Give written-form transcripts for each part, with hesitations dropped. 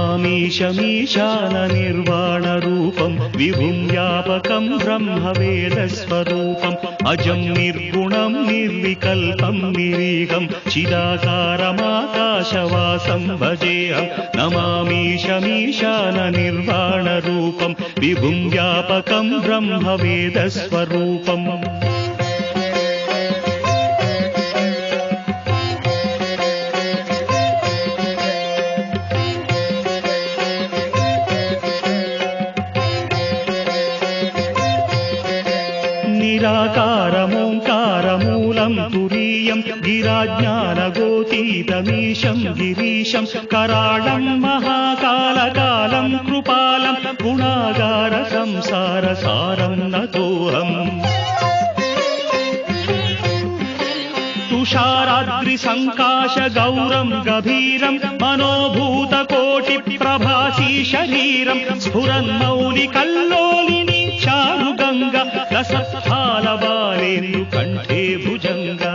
नमामीशमीशाननिर्वाणरूपं विभुं व्यापकं ब्रह्मवेदस्वरूपम् अजं निर्गुणं निर्विकल्पं निरीहं चिदाकारमाकाशवासं भजेऽहं नमामीशमीशाननिर्वाणरूपं विभुं व्यापकं ब्रह्मवेदस्वरूपम् निराकारमोङ्कारमूलं तुरीयं गिराज्ञानगोतीतमीशं गिरीशं कराळं महाकालकालं कृपालं गुणागार संसारसारं नतोऽहम् तुषाराद्रिसङ्काशगौरं गभीरं मनोभूतकोटिप्रभासी शरीरं स्फुरन्मौलिकल्लोलिनी चारुगङ्गा रसत्थालबालेन्दुकण्ठे भुजङ्गा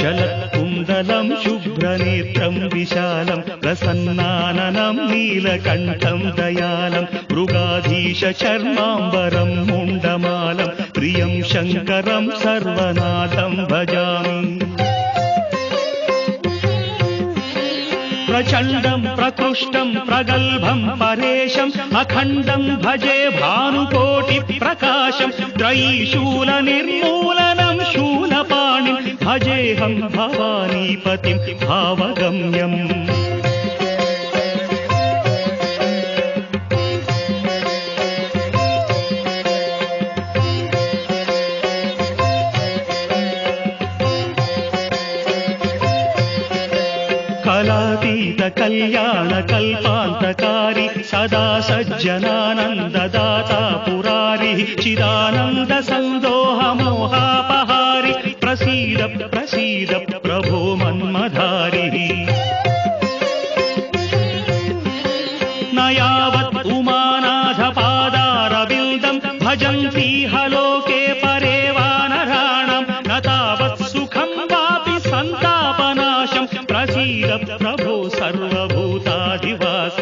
चलत्कुण्डलं शुभ्रनेत्रं विशालं प्रसन्नाननं नीलकण्ठं दयालं मृगाधीशचर्माम्बरं मुण्डमालं प्रियं शङ्करं सर्वनाथं भजामि प्रचण्डं प्रकृष्टं प्रगल्भं परेशम् अखण्डं भजे भानुकोटिप्रकाशं त्रयीशूलनिर्मूलनं शूलपाणिं भजेऽहं भवानीपतिं भावगम्यम् कलातीतकल्याणकल्पान्तकारी सदा सज्जनानन्ददाता पुरारिः चिदानन्दसन्दोहमोहापहारि प्रसीद प्रसीद प्रभो मन्मधारिः न यावत् उमानाथपादारविन्दं भजन्तीह लोके परे वानराणां न तावत् सुखं वापि सन्तापनाशं प्रसीद प्रभो सर्वभूताधिवास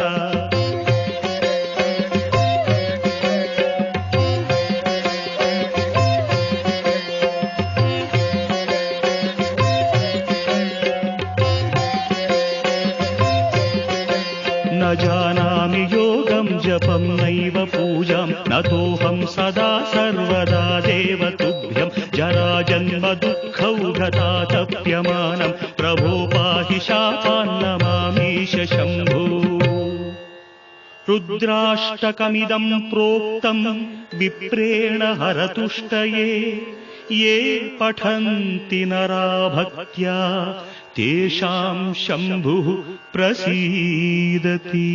न जानामि योगं जपं नैव पूजां नतोऽहं सदा सर्वदा देव तुभ्यं जराजन्मदुःखौघतातप्यमानं प्रभो पाहि शापान्नमामीश शम्भो रुद्राष्टकमिदं प्रोक्तं विप्रेण हरतुष्टये ये पठन्ति नरा भक्त्या तेषां शम्भुः प्रसीदति।